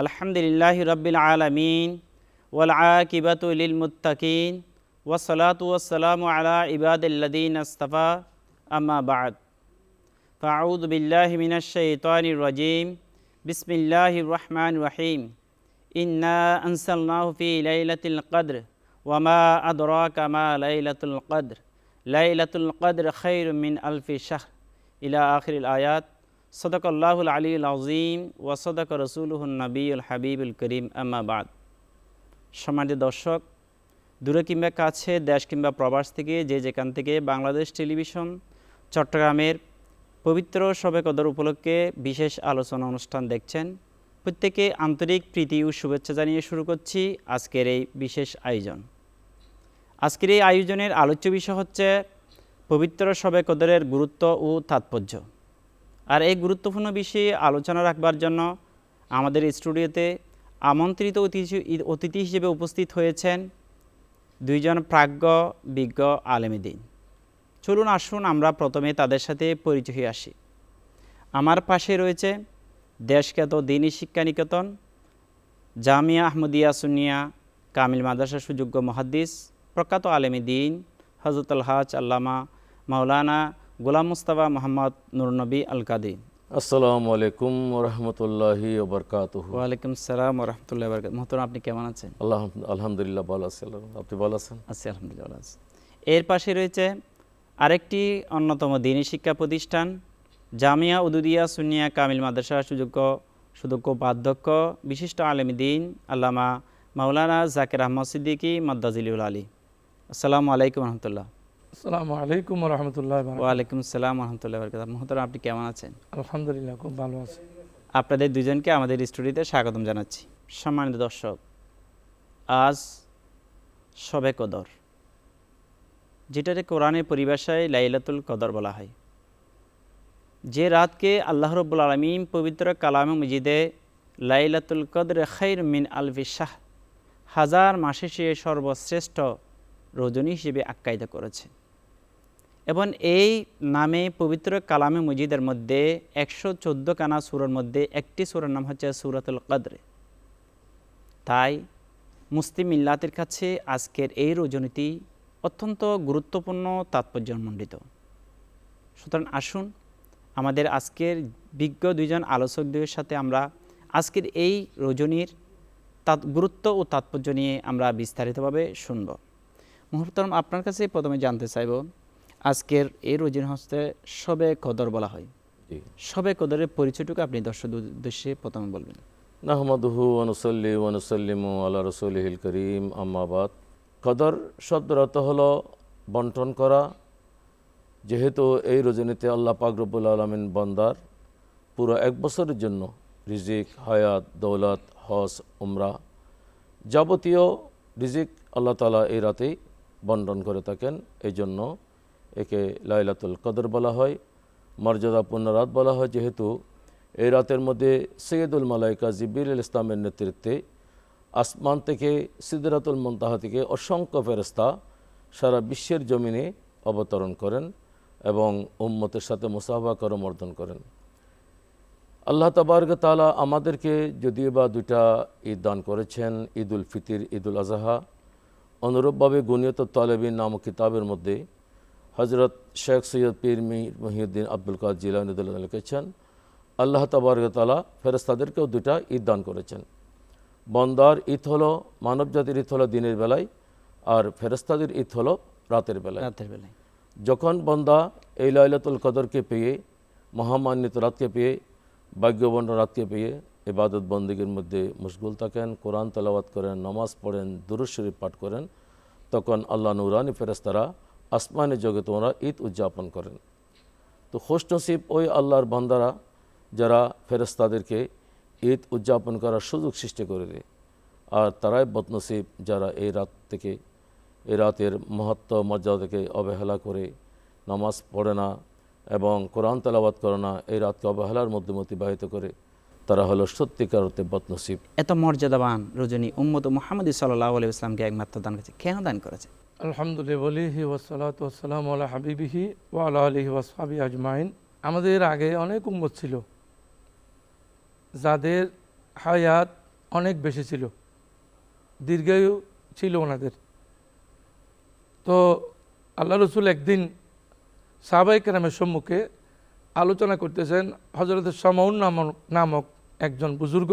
আলহামদুলিল্লাহি রাব্বিল আলামিন ওয়াল আকিবাতু লিল মুত্তাকিন ওয়াসসালাতু ওয়াসসালামু আলা ইবাদিল্লাযিনা ইসতাফা আম্মা বা'দ ফাআউযু বিল্লাহি মিনাশ শাইতানির রাজীম বিসমিল্লাহির রহমানির রহিম ইন্না আনসালনাহু ফি লাইলাতিল কদর ওয়া মা আদরাকা মা লাইলাতুল কদর লাইলাতুল কদর খায়রুম মিন আলফি শাহর ইলা আখিরিল আয়াত। সদাকাল্লাহুল আলিয়্যুল আযীম ওয়া সদাকা রাসূলুহুন নবিয়্যুল হাবিবুল করিম আম্মা বা'দ। সম্মানিত দর্শক, দূরে কিংবা কাছে, দেশ কিংবা প্রবাস থেকে যে যেখান থেকে বাংলাদেশ টেলিভিশন চট্টগ্রামের পবিত্র শবে কদর উপলক্ষে বিশেষ আলোচনা অনুষ্ঠান দেখছেন, প্রত্যেকে আন্তরিক প্রীতি ও শুভেচ্ছা জানিয়ে শুরু করছি আজকের এই বিশেষ আয়োজন। আজকের এই আয়োজনের আলোচ্য বিষয় হচ্ছে পবিত্র শবে কদরের গুরুত্ব ও তাৎপর্য। আর এই গুরুত্বপূর্ণ বিষয়ে আলোচনা রাখবার জন্য আমাদের স্টুডিওতে আমন্ত্রিত অতিথি হিসেবে উপস্থিত হয়েছেন দুইজন প্রাজ্ঞ বিজ্ঞ আলেমে দ্বীন। চলুন আসুন আমরা প্রথমে তাদের সাথে পরিচয় হয়ে আসি। আমার পাশে রয়েছে দেশখ্যাত দ্বীনী শিক্ষা নিকেতন জামিয়া আহমদিয়া সুন্নিয়া কামিল মাদ্রাসার সুযোগ্য মুহাদ্দিস প্রখ্যাত আলেমে দ্বীন হযরত আল হাজ আল্লামা মাওলানা গোলাম মুস্তাফা মোহাম্মদ নুরনবী আল কাদি। আসসালামু আলাইকুম ওয়া রাহমাতুল্লাহি ওয়া বারাকাতুহু। ওয়া আলাইকুম আসসালাম ওয়া রাহমাতুল্লাহি ওয়া বারাকাতুহু। মোহতরম, আপনি কেমন আছেন? আলহামদুলিল্লাহ ভালো আছি। আপনি ভালো আছেন? আছি আলহামদুলিল্লাহ ভালো আছি। এর পাশে রয়েছে আরেকটি অন্যতম দ্বীনী শিক্ষা প্রতিষ্ঠান জামিয়া উদুদিয়া সুন্নিয়া কামিল মাদ্রাসার সুযোগ্য উপাধ্যক্ষ বিশিষ্ট আলেমে দ্বীন আল্লামা মাওলানা জাকির আহমদ সিদ্দিকী মাদ্দাজিলুল আলী। আসসালামু আলাইকুম রহমতুল্লাহ। আসসালামু আলাইকুম ওয়া রাহমাতুল্লাহি ওয়া বারাকাতুহু। ওয়া আলাইকুম আসসালাম ওয়া রাহমাতুল্লাহি ওয়া বারাকাতুহু। মোহতরম, আপনি কেমন আছেন? আলহামদুলিল্লাহ, খুব ভালো আছি। আপনাদের দুজনকে আমাদের স্টুডিওতে স্বাগতম জানাচ্ছি। সম্মানিত দর্শক, আজ শবে কদর, যেটাকে কোরআনের পরিভাষায় লাইলাতুল কদর বলা হয়, যে রাতকে আল্লাহ রাব্বুল আলামিন পবিত্র কালামে মজিদে লাইলাতুল কদর খায়রুম মিন আলফি শাহর, হাজার মাসের চেয়ে সর্বশ্রেষ্ঠ রজনী হিসেবে আখ্যায়িত করেছে। এবং এই নামে পবিত্র কালামে মজিদের মধ্যে 114 খানা সূরার মধ্যে একটি সূরার নাম হচ্ছে সূরাতুল কদর। তাই মুসলিম মিল্লাতের কাছে আজকের এই রজনীটি অত্যন্ত গুরুত্বপূর্ণ তাৎপর্যমণ্ডিত। সুতরাং আসুন আমাদের আজকের বিজ্ঞ দুইজন আলোচকদের সাথে আমরা আজকের এই রজনীর গুরুত্ব ও তাৎপর্য নিয়ে আমরা বিস্তারিতভাবে শুনব। মুহতরম, আপনার কাছে প্রথমে জানতে চাইব, আজকের এই রজনী হচ্ছে শবে কদর বলা হয়, শবে কদরের পরিচয়টুকু আপনি দর্শকদের উদ্দেশ্যে প্রথমে বলবেন। নাহমাদুহু ওয়া নুসাল্লি ওয়া নুসাল্লিমু আলা রাসূলিহিল কারীম, আম্মা বাদ। কদর শব্দের অর্থ হলো বন্টন করা। যেহেতু এই রজনীতে আল্লাহ পাক রব্বুল আলামিন বান্দার পুরো এক বছরের জন্য রিজিক, হায়াত, দৌলত, হজ, উমরা যাবতীয় রিজিক আল্লাহ তাআলা এই রাতেই বন্টন করে থাকেন। এই জন্য একে লাইলাতুল কদর বলা হয়, মর্যাদাপূর্ণ রাত বলা হয়। যেহেতু এই রাতের মধ্যে সৈয়দুল মালাইকা জিবরিল ইসলামের নেতৃত্বে আসমান থেকে সিদরাতুল মুনতাহা থেকে অসংখ্য ফেরেশতা সারা বিশ্বের জমিনে অবতরণ করেন এবং উম্মতের সাথে মুসাফা করমর্দন করেন। আল্লাহ তাবারক তাআলা আমাদেরকে যদিও বা দুইটা ঈদ দান করেছেন, ঈদুল ফিতর, ঈদুল আজহা। অনুরূপভাবে গুনিয়ত তালেবিন নামক কিতাবের মধ্যে হজরত শেখ সৈয়দ পীর মীর মহিউদ্দিন আব্দুল কাদের জিলানী লিখেছেন, আল্লাহ তাবারক তাআলা ফেরেশতাদেরকেও দুইটা ঈদ দান করেছেন। বান্দার ঈদ হলো, মানব জাতির ঈদ হলো দিনের বেলায়, আর ফেরেশতাদের ঈদ হলো রাতের বেলায়। যখন বান্দা এই লাইলাতুল কদরকে পেয়ে, মহামান্বিত রাতকে পেয়ে, ভাগ্যবন্ত রাতকে পেয়ে ইবাদত বন্দেগীর মধ্যে মশগুল থাকেন, কোরআন তেলাওয়াত করেন, নামাজ পড়েন, দুরূদ শরীফ পাঠ করেন, তখন আল্লাহ নূরানি ফেরেশতারা আসমানি জগতে ওরা ঈদ উদযাপন করেন। তো খুশনসিব ওই আল্লাহর বান্দারা যারা ফেরেশতাদেরকে ঈদ উদযাপন করার সুযোগ সৃষ্টি করে দেয়, আর তারাই বদনসিব যারা এই রাতের মহত্ব মর্যাদাকে অবহেলা করে নামাজ পড়ে না এবং কোরআন তেলাওয়াত করে না, এই রাতকে অবহেলার মধ্যে অতিবাহিত করে, তারা হলো সত্যিকার অর্থে বদনসিব। এত মর্যাদাবান রজনী উম্মত মুহাম্মদ সাল্লাল্লাহু আলাইহি ওয়াসাল্লামকে একমাত্র দান করেছে। কেন দান করেছে? আলহামদুলিল্লাহি ওয়াসসালাতু ওয়াসসালামু আলা হাবিবিহি ওয়া আলা আলিহি ওয়া সাহবিহি আজমাইন। আমাদের আগে অনেক উম্মত ছিল যাদের হায়াত অনেক বেশি ছিল, দীর্ঘায়ু ছিল ওনাদের। তো আল্লাহ রসুল একদিন সাহাবায়ে কেরামের সম্মুখে আলোচনা করতেছেন। হযরত শামউন নামক একজন বুজুর্গ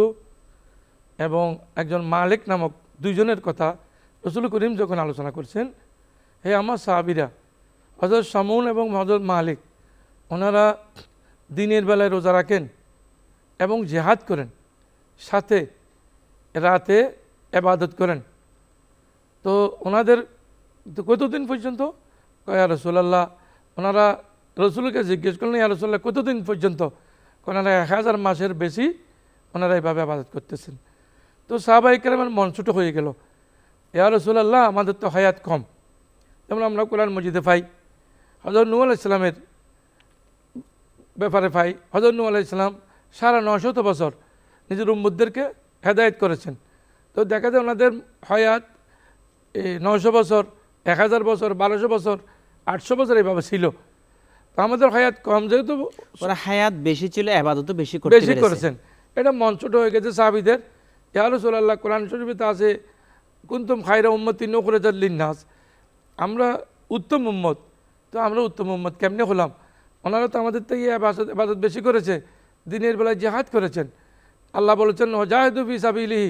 এবং একজন মালিক নামক দুইজনের কথা রসুল করিম যখন আলোচনা করছেন, হে আমার সাহাবীরা, হযরত শামউন এবং হযরত মালিক ওনারা দিনের বেলায় রোজা রাখেন এবং জিহাদ করেন, সাথে রাতে ইবাদত করেন। তো ওনাদের কতদিন পর্যন্ত? ইয়া রাসূলুল্লাহ, ওনারা রসুলকে জিজ্ঞেস করলেন, ইয়া রাসূলুল্লাহ কতদিন পর্যন্ত? ওনারা 1000 মাসের বেশি ওনারা এইভাবে ইবাদত করতেছেন। তো সাহাবায়ে কেরামের মন ছোটো হয়ে গেল, ইয়া রাসূলুল্লাহ আমাদের তো হায়াত কম। যেমন আমরা কোরআন মজিদে পাই হযরত নূহ আলাইহিস সালামের ব্যাপারে পাই, হযরত নূহ আলাইহিস সালাম 950 বছর নিজের উম্মতদেরকে হেদায়েত করেছেন। তো দেখা যায় ওনাদের হায়াত 900 বছর, 1000 বছর, 1200 বছর, 800 বছর এইভাবে ছিল। তো আমাদের হায়াত কম, যেহেতু ওরা হায়াত বেশি ছিল, ইবাদতও বেশি করেছেন, এটা মন ছোট হয়ে গেছে সাহাবীদের। ইয়া রাসূলুল্লাহ কোরআন শরীফে আছে কুনতুম খায়রা উম্মতিন উখরিজাত লিন-নাস, আমরা উত্তম উম্মত। তো আমরা উত্তম উম্মত কেমনে হলাম? ওনারা তো আমাদের থেকে ইবাদত বেশি করেছে, দিনের বেলায় জিহাদ করেছেন। আল্লাহ বলেছেন ওয়াজাহিদু ফি সাবিলিহি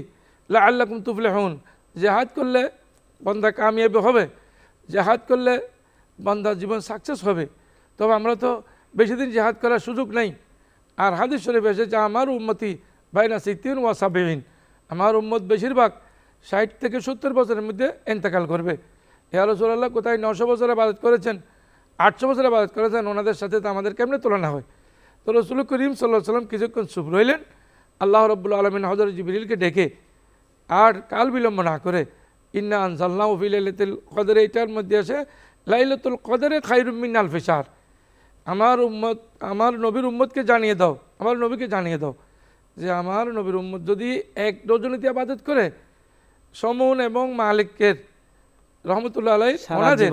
লাআল্লাকুম তুফলিহুন, জিহাদ করলে বান্দা কামিয়াবি হবে, জিহাদ করলে বান্দা জীবন সাকসেস হবে। তবে আমরা তো বেশি দিন জিহাদ করার সুযোগ নেই। আর হাদিস শরীফে এসেছে আমার উম্মতি বাইনা সিত্তিন ওয়া সাবিঈন, আমার উম্মত বেশিরভাগ 60 থেকে 70 বছরের মধ্যে ইন্তেকাল করবে। ইয়া রাসূলুল্লাহ কোথায় 900 বছর ইবাদত করেছেন, 800 বছর ইবাদত করেছেন, ওনাদের সাথে তো আমাদের কেমনে তুলনা হয়? তো রাসূল করিম সাল্লাল্লাহু আলাইহি ওয়াসাল্লাম কিছুক্ষণ চুপ রইলেন। আল্লাহ রাব্বুল আলামিন হযরত জিবরিলকে ডেকে আর কাল বিলম্ব না করে ইন্না আনজালনাহু ফি লাইলাতুল কদর, এটার মধ্যে আছে লাইলাতুল কদরে খায়রুম মিন আলফি শাহর। আমার উম্মত, আমার নবীর উম্মতকে জানিয়ে দাও, আমার নবীকে জানিয়ে দাও যে আমার নবীর উম্মত যদি এক রজনীতে ইবাদত করে, শামউন এবং মালিকের রহমতুল্লাহ আলাইহি ওনাদের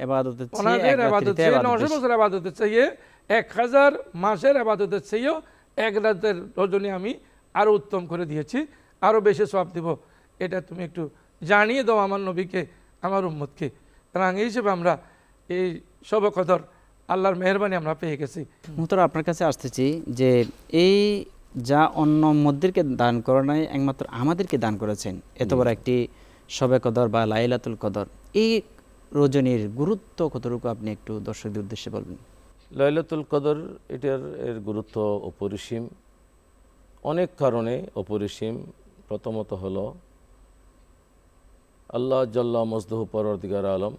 ইবাদতের চেয়ে 900 বছর ইবাদতের চেয়ে 1000 মাসের ইবাদতের চেয়েও এক রাতের রজনী আমি আরও উত্তম করে দিয়েছি, আরও বেশি সওয়াব দেব। এটা তুমি একটু জানিয়ে দাও আমার নবীকে, আমার উম্মতকে। কারণ এই হিসেবে আমরা এই শবে কদর আল্লাহর মেহেরবানি আমরা পেয়ে গেছি। মুহতারাম, আপনার কাছে আসতেছি যে এই যা অন্য উম্মতদেরকে দান করে নাই, একমাত্র আমাদেরকে দান করেছেন এত বড় একটি শবে কদর বা লাইলাতুল কদর, এই রজনীর গুরুত্ব কতটুকু আপনি একটু দর্শকদের উদ্দেশ্যে বলবেন? লাইলাতুল কদর এর গুরুত্ব অপরিসীম, অনেক কারণে অপরিসীম। প্রথমত হলো আল্লাহ জাল্লা মজদুহু পরওয়ারদিগার আলম,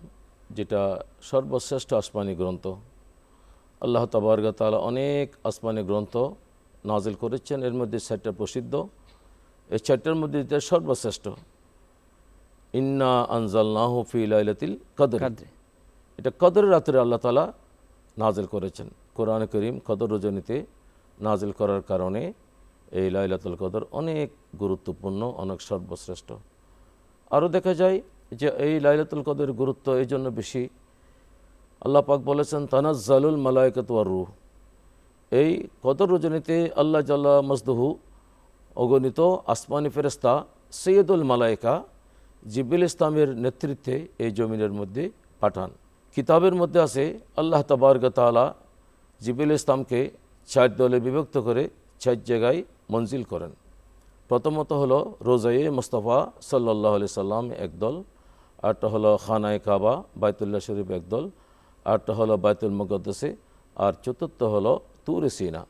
যেটা সর্বশ্রেষ্ঠ আসমানি গ্রন্থ। আল্লাহ তাবারক ওয়া তাআলা অনেক আসমানি গ্রন্থ নাজিল করেছেন, এর মধ্যে 4টা প্রসিদ্ধ, এই 4টার মধ্যে যেটা সর্বশ্রেষ্ঠ ইন্না আনজালনাহু ফি লাইলাতিল কদর, এটা কদরের রাতে আল্লাহ তাআলা নাজিল করেছেন। কোরআনে কারীম কদর রজনীতে নাজিল করার কারণে এই লাইলাতুল কদর অনেক গুরুত্বপূর্ণ, অনেক সর্বশ্রেষ্ঠ। আরও দেখা যায় যে এই লাইলাতুল কদরের গুরুত্ব এই জন্য বেশি, আল্লাহ পাক বলেছেন তানাজ্জালুল মালায়েকাতু ওয়ার রূহ, এই কদর রজনীতে আল্লাহ জাল্লা মজদুহু অগণিত আসমানি ফেরেশতা সৈয়দুল মালায়েকা জিবরিল ইসলামের নেতৃত্বে এই জমিনের মধ্যে পাঠান। কিতাবের মধ্যে আছে আল্লাহ তাবারক ওয়া তাআলা জিবরিল ইসলামকে 4 দলে বিভক্ত করে 4 জায়গায় মঞ্জিল করেন। প্রথমত হলো রোজায়ে মুস্তাফা সাল্লাল্লাহু আলাইহি সাল্লাম একদল, আরটা হলো খানায়ে কাবা বাইতুল্লাহ শরীফ একদল, আরটা হলো বাইতুল মুকদ্দাসে, আর চতুর্থ হলো তুর সিনা।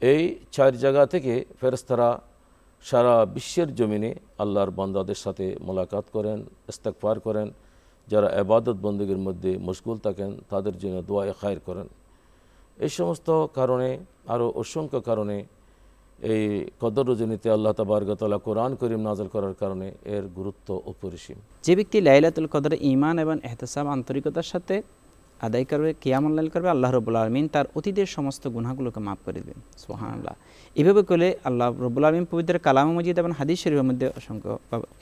এই 4 জায়গা থেকে ফেরেশতারা সারা বিশ্বের জমিনে আল্লাহর বান্দাদের সাথে মোলাকাত করেন, ইস্তেগফার করেন, যারা ইবাদত বন্দেগীর মধ্যে মশগুল থাকেন তাদের জন্য দোয়া খায়ের করেন। এই সমস্ত কারণে আরও অসংখ্য কারণে এই কদর রজনীতে আল্লাহ তাবারক ওয়া তাআলা কোরআন কারীম নাযিল করার কারণে এর গুরুত্ব অপরিসীম। যে ব্যক্তি লাইলাতুল কদরে ঈমান এবং ইহতিসাব আন্তরিকতার সাথে আদায় করবে, কিয়ামুল লাইল করবে, আল্লাহ রাব্বুল আলামিন তার অতীতের সমস্ত গুনাহগুলোকে মাফ করে দেবেন। সুবহানাল্লাহ। এভাবে করলে আল্লাহ রাব্বুল আলামিন পবিত্র কালামে মজিদ এবং হাদিস শরীফের মধ্যে অসংখ্য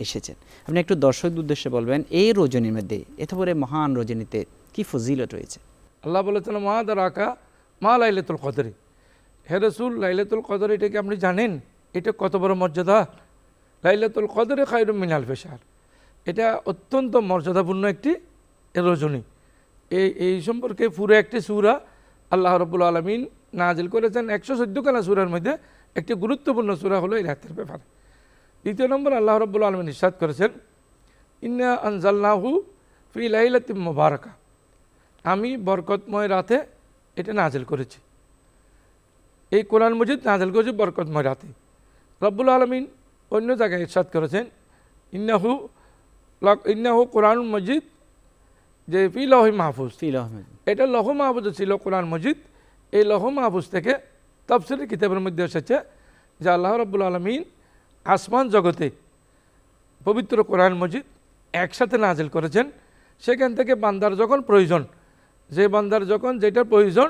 এসেছেন। আপনি একটু দর্শকদের উদ্দেশ্যে বলবেন এই রজনীর মধ্যে, এত বড় মহান রজনীতে কি ফজিলত রয়েছে? আল্লাহ বলেছেন মা দারাকা মা লাইলাতুল কদর, হে রাসূল লাইলাতুল কদর এটা কি আপনি জানেন এটা কত বড় মর্যাদা? লাইলাতুল কদরে খায়রুম মিন আলফি শাহর, এটা অত্যন্ত মর্যাদাপূর্ণ একটি রজনী। এই সম্পর্কে পুরো একটি সূরা আল্লাহ রাব্বুল আলামিন নাজিল করেছেন। 114 খানা সূরার মধ্যে একটি গুরুত্বপূর্ণ সূরা হলো এই রাতের ব্যাপারে। দ্বিতীয় নম্বর, আল্লাহ রাব্বুল আলামিন ইরশাদ করেছেন, ইন্না আনজালনাহু ফি লাইলাতিন মুবারাকা, আমি বরকতময় রাতে এটা নাজিল করেছি। এই কোরআন মজিদ নাজিল করেছি বরকতময় রাতে। রব্বুল আলামিন অন্য জায়গায় ইরশাদ করেছেন, ইন্নাহু কোরআন মজিদ, যে ফি লৌহে মাহফুজ, এটা লৌহ মাহফুজে ছিল কোরআন মজিদ। এই লৌহ মাহফুজ থেকে তাফসীরের কিতাবের মধ্যে এসেছে যে আল্লাহ রাব্বুল আলামিন আসমান জগতে পবিত্র কোরআন মজিদ একসাথে নাজিল করেছেন। সেখান থেকে বান্দার যখন প্রয়োজন, যে বান্দার যখন যেটার প্রয়োজন,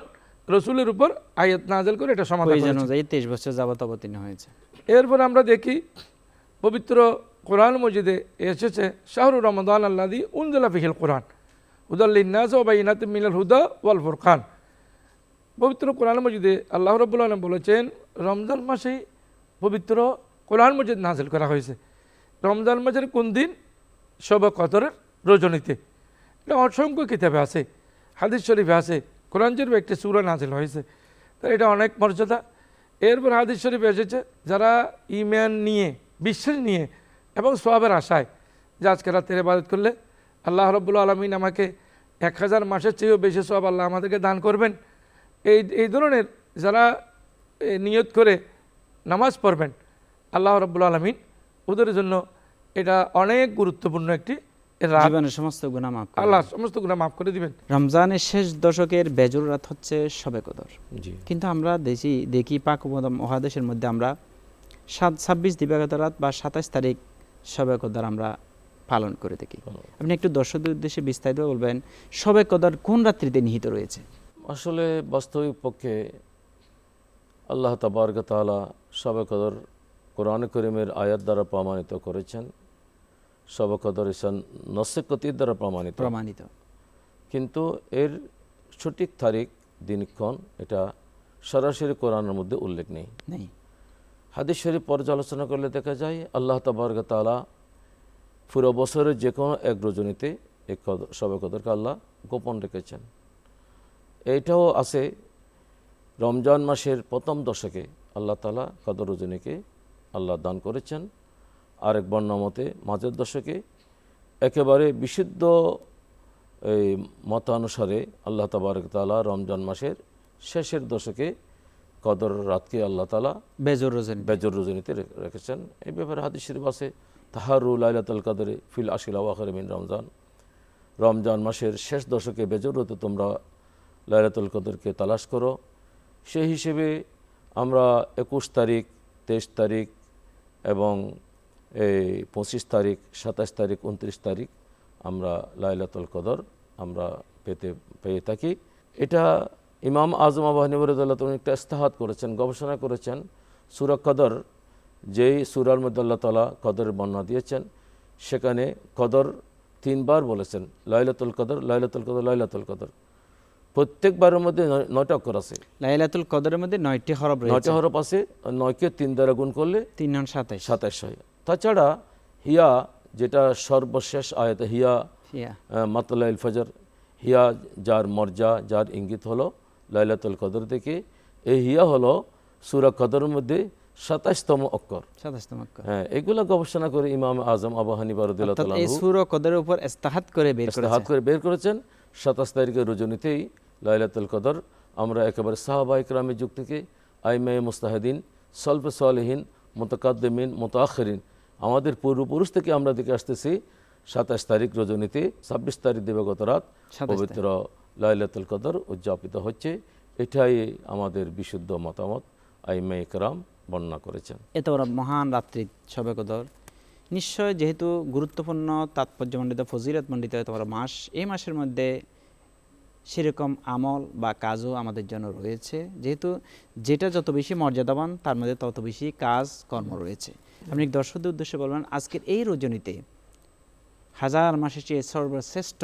রসুলের উপর আয়াত নাজিল করে এটা সমাধান অনুযায়ী 23 বছর যাবত অবতীর্ণ হয়েছে। এরপর আমরা দেখি পবিত্র কোরআন মজিদে এসেছে শাহরুর রমাদান আল্লাযী উনজিলা ফিহিল কোরআন হুদাল লিন্নাস ওয়া বাইয়িনাতিম মিনাল হুদা ওয়াল ফুরকান। পবিত্র কোরআন মজিদে আল্লাহ রাব্বুল আলামিন বলেছেন রমজান মাসেই পবিত্র কোরআন মজিদ নাজিল করা হয়েছে। রমজান মাসের কোন দিন? শবে কদরের রজনীতে। এটা অসংখ্য কিতাবে আছে, হাদিস শরীফে আছে, কোরআন শরীফে একটি সূরা নাজিল হয়েছে, তাই এটা অনেক মর্যাদা। এরপর হাদিস শরীফে এসেছে যারা ঈমান নিয়ে, বিশ্বাস নিয়ে এবং সওয়াবের আশায় যে আজকে রাতের ইবাদত করলে আল্লাহ রাব্বুল আলামিন আমাকে 1000 মাসের চেয়েও বেশি সওয়াব আল্লাহ আমাদেরকে দান করবেন, এই ধরনের যারা নিয়ত করে নামাজ পড়বেন, আল্লাহ রাব্বুল আলামিন ওদের জন্য এটা অনেক গুরুত্বপূর্ণ একটি রাত। জীবনের সমস্ত গুনাহ মাফ করে আল্লাহ সমস্ত গুনাহ মাফ করে দিবেন। রমজানের শেষ দশকের বেজোর রাত হচ্ছে শবে কদর। জি, কিন্তু আমরা দেখি পাক মহাদেশের মধ্যে আমরা 26 দিবাগত রাত বা 27 তারিখ শবে কদর আমরা পালন করে থাকি। আপনি একটু দর্শকদের উদ্দেশ্যে বিস্তারিত বলবেন শবে কদর কোন রাত্রিতে নিহিত রয়েছে? আসলে বাস্তবিক পক্ষে আল্লাহ তাবারক ওয়া তাআলা শবে কদর কোরআন কারীমের আয়াত দ্বারা প্রমাণিত করেছেন। শবে কদর ইসান নসিকতির দ্বারা প্রমাণিত, কিন্তু এর সঠিক তারিখ দিনক্ষণ এটা সরাসরি কোরআনের মধ্যে উল্লেখ নেই। হাদিস শরীফ পর্যালোচনা করলে দেখা যায় আল্লাহ তাবারক ওয়া তাআলা পুরো বছরের যে কোনো এক রজনীতে এক শবে কদরকে আল্লাহ গোপন রেখেছেন। এইটাও আছে রমজান মাসের প্রথম দশকে আল্লাহ তাআলা কদর রজনীকে আল্লাহ দান করেছেন। আরেক বর্ণমতে মাঝের দশকে একেবারে বিশুদ্ধ এই মতানুসারে আল্লাহ তাবারক ওয়া তাআলা রমজান মাসের শেষের দশকে কদর রাতকে আল্লাহ তাআলা বেজর রজনীতে রেখেছেন। এই ব্যাপারে হাদিস শরীফ আছে তাহারু লাইলাতুল কদরে ফিল আশিল আওয়াখির মিন রমজান, রমজান মাসের শেষ দশকে বেজর রাতে তোমরা লাইলাতুল কদরকে তালাশ করো। সেই হিসেবে আমরা 21 তারিখ, 23 তারিখ এবং 25 তারিখ, 27 তারিখ, 29 তারিখ আমরা লাইলাতুল কদর আমরা পেয়ে থাকি। এটা ইমাম আজম আবু হানিফা রাদিয়াল্লাহু তাআলা একটা ইস্তেহাদ করেছেন, গবেষণা করেছেন। সূরা কদর যেই সূরার মধ্যে আল্লাহ তাআলা কদরের বর্ণনা দিয়েছেন, সেখানে কদর 3 বার বলেছেন, লাইলাতুল কদর, লাইলাতুল কদর, লাইলাতুল কদর। প্রত্যেকবারের মধ্যে 9টা অক্ষর আছে। লাইলাতুল কদরের মধ্যে 9টি হরফ রয়েছে। 9টা হরফ আছে, 9কে 3 দ্বারা গুণ করলে 3 9 27 হয়। তাছাড়া হিয়া, যেটা সর্বশেষ আয়াতে হিয়া মাতলাইল ফজর, হিয়া যার মর্যা, যার ইঙ্গিত হলো লাইলাতুল কদর থেকে, এই হিয়া হলো সূরা কদরের মধ্যে 27তম অক্ষর। হ্যাঁ, এগুলো গবেষণা করে ইমাম আজম আবু হানিফা রাদিয়াল্লাহু তাআলা এই সূরা কদরের উপর ইস্তেহাদ করে বের করেছেন। 27 তারিখের রজনীতেই লাইলাতুল কদর আমরা একেবারে সাহাবায়ে কেরামের যুগ থেকে আইমায়ে মুস্তাহিদিন, সলফে সালেহিন, মুতাকাদ্দিমিন, মুতাআখিরিন, আমাদের পূর্বপুরুষ থেকে আমরা দেখে আসতেছি 27 তারিখ রজনীতে 26 তারিখ দিবাগত রাত পবিত্র লাইলাতুল কদর উদযাপিত হচ্ছে। এটাই আমাদের বিশুদ্ধ মতামত, আইমায়ে কেরাম বর্ণনা করেছেন। এত বড় মহান রাত্রি শবে কদর নিশ্চয় যেহেতু গুরুত্বপূর্ণ, তাৎপর্যমণ্ডিত, ফজিলতমণ্ডিত এত বড় মাস, এই মাসের মধ্যে সেরকম আমল বা কাজও আমাদের জন্য রয়েছে। যেহেতু যেটা যত বেশি মর্যাদাবান তার মধ্যে তত বেশি কাজ কর্ম রয়েছে। আপনি দর্শকদের উদ্দেশ্যে বলবেন আজকের এই রজনীতে, হাজার মাসের চেয়ে সর্বশ্রেষ্ঠ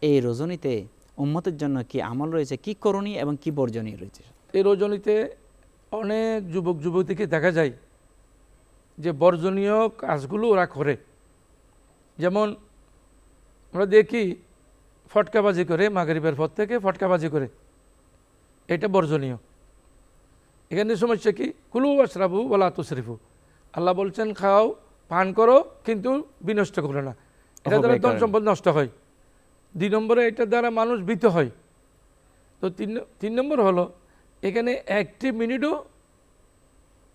এই রজনীতে উম্মতের জন্য কি আমল রয়েছে, কি করণীয় এবং কি বর্জনীয় রয়েছে? এই রজনীতে অনেক যুবক যুবতীকে দেখা যায় যে বর্জনীয় কাজগুলো ওরা করে। যেমন আমরা দেখি ফটকাবাজি করে, মাগরিবের পর থেকে ফটকাবাজি করে, এটা বর্জনীয়। এখানে সমস্যা কি? কুলু আশরাবু ওয়ালা তুসরিফু, আল্লাহ বলছেন খাও পান করো কিন্তু বিনষ্ট করো না। এটা দ্বারা ধন সম্পদ নষ্ট হয়। 2 নম্বরে এটা দ্বারা মানুষ ভীত হয়। তো 3 নম্বর হলো এখানে 1 মিনিটও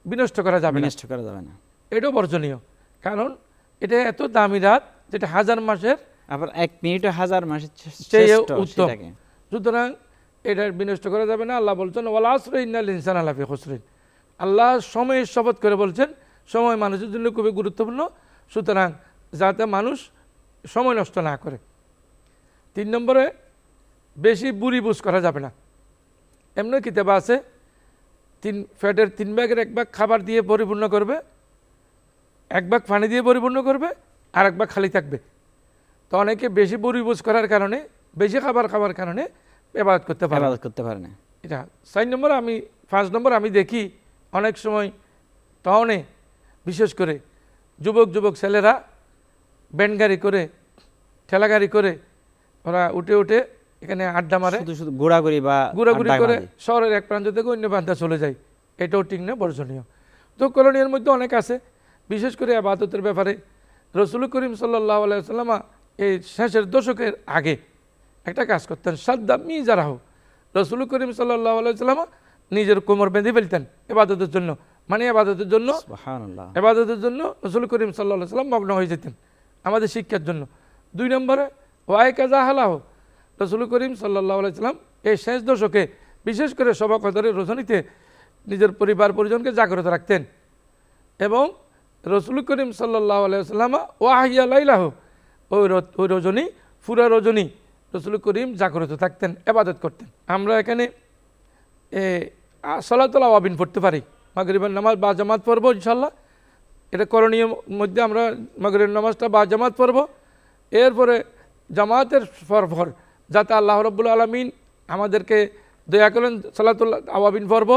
বিনষ্ট করা যাবে না, এটাও বর্জনীয়। কারণ এটা এত দামি রাত যেটা 1000 মাসের, আবার 1 মিনিটও 1000 মাসের চেয়ে উত্তম। সুতরাং এটা বিনষ্ট করা যাবে না। আল্লাহ বলছেন ওয়াল আসরি ইন্নাল ইনসানা লাফি খুসরিন, আল্লাহ সময়ের শপথ করে বলছেন সময় মানুষের জন্য খুবই গুরুত্বপূর্ণ, সুতরাং যাতে মানুষ সময় নষ্ট না করে। 3 নম্বরে বেশি বুড়ি বুঝ করা যাবে না। এমনি কিতাব আছে ফ্যাটের 3 ভাগের 1 ভাগ খাবার দিয়ে পরিপূর্ণ করবে, 1 ভাগ পানি দিয়ে পরিপূর্ণ করবে, আর 1 ভাগ খালি থাকবে। তো অনেকে বেশি বুড়ি বুঝ করার কারণে, বেশি খাবার খাওয়ার কারণে ইবাদত করতে পারে না। এটা 5 নম্বর আমি দেখি অনেক সময় টাউনে বিশেষ করে যুবক ছেলেরা ব্যান্ড গাড়ি করে, ঠেলা গাড়ি করে ওরা উঠে এখানে আড্ডা মারে, শুধু ঘোরাঘুরি করে শহরের এক প্রান্ত থেকে অন্য প্রান্তে চলে যায়। এটাও ঠিক না, বর্জনীয়। তো করণীয়ের মধ্যে অনেক আছে। বিশেষ করে ইবাদতের ব্যাপারে রাসূল করিম সাল্লাল্লাহু আলাইহি ওয়াসাল্লাম এই শেষের দশকের আগে একটা কাজ করতেন, সাদ্দা মিজারাহু। রাসূল করিম সাল্লাল্লাহু আলাইহি ওয়াসাল্লাম নিজের কোমর বেঁধে ফেলতেন ইবাদতের জন্য, মানে ইবাদতের জন্য রাসূল করিম সাল্লাল্লাহু আলাইহি ওয়াসাল্লাম মগ্ন হয়ে যেতেন আমাদের শিক্ষার জন্য। 2 নম্বরে ওয়াই কাজা হালাহ, রাসূল করিম সাল্লাল্লাহু আলাইহি ওয়াসাল্লাম এই শেষ দশকে বিশেষ করে শবে কদরের রজনীতে নিজের পরিবার পরিজনকে জাগ্রত রাখতেন। এবং রাসূল করিম সাল্লাল্লাহু আলাইহি ওয়াসাল্লাম ওয়াহিয়া লাইলাহু, ওই রজনী পুরা রজনী রাসূল করিম জাগ্রত থাকতেন, ইবাদত করতেন। আমরা এখানে সালাতুল আওয়াবিন পড়তে পারি, মাগরিবের নামাজ বা জামাত পড়ব ইনশাআল্লাহ। এটা করণীয় মধ্যে আমরা মাগরিবের নামাজটা বা জামাত পড়ব। এরপরে জামাতের পর যাতে আল্লাহ রাব্বুল আলামিন আমাদেরকে দয়া করেন সালাতুল আওয়াবিন পড়ব।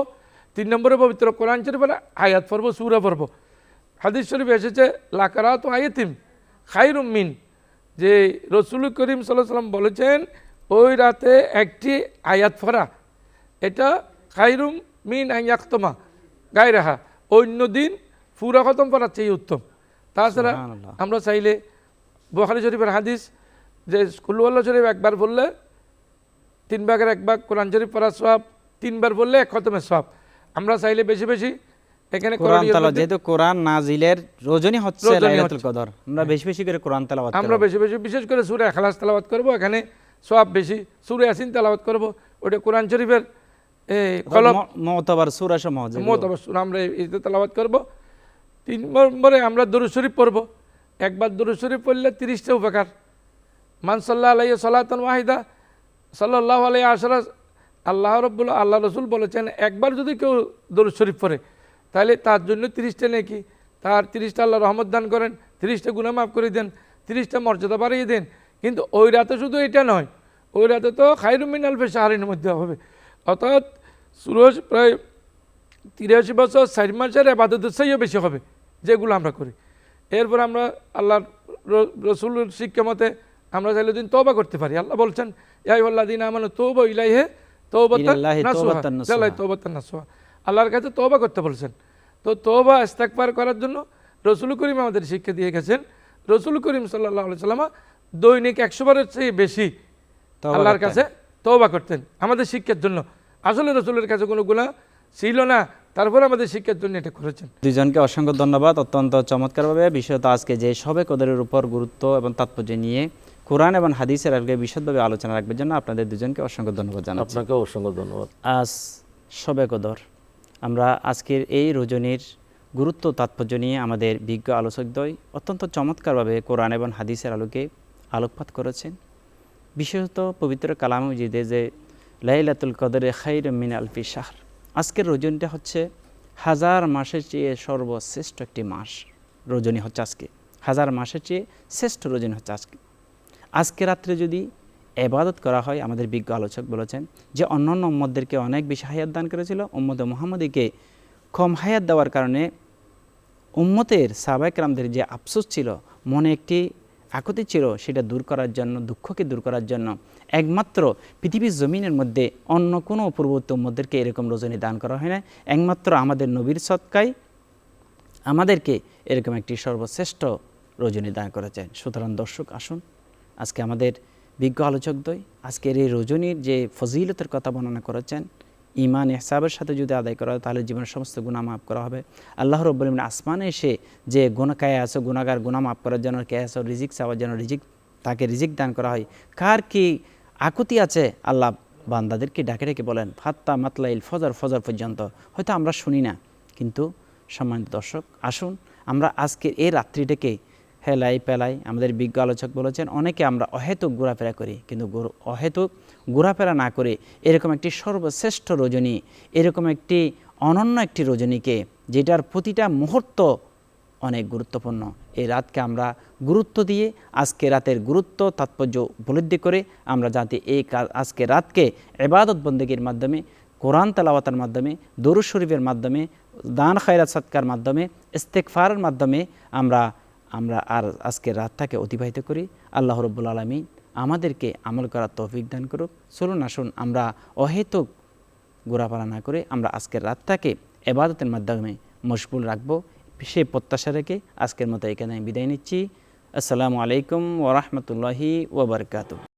3 নম্বরে পবিত্র কোরআন শরীফের আয়াত পড়ব, সূরা পড়ব। হাদিস শরীফে এসেছে লাকারাতু আয়াতিন খায়রুম মিন, যে রাসূল করিম সাল্লাল্লাহু আলাইহি ওয়াসাল্লাম বলেছেন ওই রাতে একটি আয়াত পড়া এটা খায়রুম মিন আন ইয়াখতমা গায়রাহা, অন্য দিন পুরা খতম পড়ার চেয়ে উত্তম। তাছাড়া আমরা চাইলে বুখারী শরীফের হাদিস যে কুল আল্লাহ শরীফ 1 বার বললে 3 ভাগের 1 ভাগ কোরআন শরীফ পড়ার সওয়াব, 3 বার বললে 1 খতমের সওয়াব। আমরা চাইলে বেশি এখানে কোরআন তেলাওয়াত, যেহেতু কোরআন নাজিলের রজনী হচ্ছে লাইলাতুল কদর, আমরা বেশি করে কোরআন তেলাওয়াত করব। আমরা বেশি বিশেষ করে সূরা ইখলাস তেলাওয়াত করব, এখানে সওয়াব বেশি। সূরা ইয়াসিন তেলাওয়াত করব, ওটা কোরআন শরীফের কলম মুতাবার সূরা সমূহ, মুতাবার সূরা আমরা এটা তেলাওয়াত করব। 3 নম্বরে আমরা দরুদ শরীফ পড়ব। 1 বার দরুদ শরীফ পড়লে 30টা উপকার। মান সাল্লাল্লাহু আলাইহি সালাতান ওয়াহিদা সাল্লাল্লাহু আলাইহি আশরা, আল্লাহ রাসূল বলেছেন 1 বার যদি কেউ দরুদ শরীফ পড়ে তাহলে তার জন্য 30টা নেকি, তার 30টা আল্লাহ রহমত দান করেন, 30টা গুনাহ মাফ করে দেন, 30টা মর্যাদা বাড়িয়ে দেন। কিন্তু ওই রাতে শুধু এটা নয়, ওই রাতে তো খায়রুম মিন আলফি শাহরিনের মধ্যে হবে, অর্থাৎ সুরজ প্রায় 83 বছর 4 মাসের ইবাদতের চেয়েও বেশি হবে যেগুলো আমরা করি। এরপর আমরা আল্লাহর রাসূলের শিক্ষা মতে আমরা চাইলে দিন তওবা করতে পারি। আল্লাহ বলছেন ইয়া আইয়ুহাল্লাযীনা আমানু তুবু ইলাইহি তাওবাতান নাসুহা, আল্লাহর কাছে তওবা করতে বলছেন। তো তওবা ইস্তেগফার করার জন্য রাসূল করিম আমাদের শিক্ষা দিয়ে গেছেন। রাসূল করিম সাল্লাল্লাহু আলাইহি ওয়াসাল্লাম দৈনিক 100 বারের চেয়ে বেশি আল্লাহর কাছে তওবা করতেন আমাদের শিক্ষার জন্য। আসলে রাসূলের কাছে কোনো গুনাহ ছিল না, তারপরে আমাদের শিক্ষার জন্য এটা করেছেন। দুইজনকে অসংখ্য ধন্যবাদ। অত্যন্ত চমৎকারভাবে বিষয়ত আজকে যে শবে কদরের উপর গুরুত্ব এবং তাৎপর্য নিয়ে কোরআন এবং হাদিসের আলোকে বিশদভাবে আলোচনা রাখবার জন্য আপনাদের দুজনকে অসংখ্য ধন্যবাদ জানাচ্ছি। আপনাকে অসংখ্য ধন্যবাদ। আজ শবে কদর, আমরা আজকের এই রজনীর গুরুত্ব তাৎপর্য নিয়ে আমাদের বিজ্ঞ আলোচকদ্বয় অত্যন্ত চমৎকারভাবে কোরআন এবং হাদিসের আলোকে আলোকপাত করেছেন। বিশেষত পবিত্র কালামে মাজিদে যে লাইলাতুল কদরে খায়রুম মিন আলফি শাহর, আজকের রজনীটা হচ্ছে 1000 মাসের চেয়ে সর্বশ্রেষ্ঠ একটি মাস। রজনী হচ্ছে আজকে 1000 মাসের চেয়ে শ্রেষ্ঠ রজনী হচ্ছে আজকে রাত্রে যদি ইবাদত করা হয়, আমাদের বিজ্ঞ আলোচক বলেছেন যে অন্যান্য উম্মতদেরকে অনেক বেশি হায়াত দান করেছিল, উম্মতে মুহাম্মদীকে কম হায়াত দেওয়ার কারণে উম্মতের সাহাবায়ে কেরামদের যে আফসোস ছিল, মনে একটি আকুতি ছিল, সেটা দূর করার জন্য, দুঃখকে দূর করার জন্য একমাত্র পৃথিবীর জমিনের মধ্যে অন্য কোনো পূর্ববর্তী উম্মতদেরকে এরকম রজনী দান করা হয় না, একমাত্র আমাদের নবীর সদকায় আমাদেরকে এরকম একটি সর্বশ্রেষ্ঠ রজনী দান করেছেন। সুতরাং দর্শক, আসুন আজকে আমাদের বিজ্ঞ আলোচকদ্বয় আজকের এই রজনীর যে ফজিলতের কথা বর্ণনা করেছেন, ঈমান ইহসাবের সাথে যদি আদায় করা হয় তাহলে জীবনের সমস্ত গুনাহ মাফ করা হবে। আল্লাহ রাব্বুল আলামিন আসমানে এসে যে গুনাহকায় আছে, গুনাহগার গুনাহ মাফ করার জন্য কে আছে, রিজিক চাওয়ার জন্য তাকে রিজিক দান করা হয়। কার কি আকুতি আছে, আল্লাহ বান্দাদেরকে ডাকে ডেকে বলেন ফাত্তা মাতলাইল ফজর, ফজর পর্যন্ত। হয়তো আমরা শুনি না, কিন্তু সম্মানিত দর্শক, আসুন আমরা আজকের এই রাত্রিটাকে হেলাই পেলাই, আমাদের বিজ্ঞ আলোচক বলেছেন অনেকে আমরা অহেতুক ঘোরাফেরা করি, কিন্তু অহেতুক ঘোরাফেরা না করে এরকম একটি সর্বশ্রেষ্ঠ রজনী, এরকম একটি অনন্য একটি রজনীকে, যেটার প্রতিটা মুহূর্ত অনেক গুরুত্বপূর্ণ, এই রাতকে আমরা গুরুত্ব দিয়ে আজকে রাতের গুরুত্ব তাৎপর্য উপলব্ধি করে আমরা যাতে এই আজকে রাতকে ইবাদত বন্দেগীর মাধ্যমে, কোরআন তেলাওয়াতের মাধ্যমে, দরুদ শরীফের মাধ্যমে, দান খায়রাত সদকার মাধ্যমে, ইস্তেগফারের মাধ্যমে আমরা আর আজকের রাতটাকে অতিবাহিত করি। আল্লাহ রাব্বুল আলামিন আমাদেরকে আমল করার তৌফিক দান করুক। চলুন আসুন আমরা অহেতুক ঘোরাফেরা না করে আমরা আজকের রাতটাকে ইবাদতের মাধ্যমে মশগুল রাখবো, সেই প্রত্যাশা রেখে আজকের মতো এখানে বিদায় নিচ্ছি। আসসালামু আলাইকুম ওয়া রাহমাতুল্লাহি ওয়া বারাকাতুহু।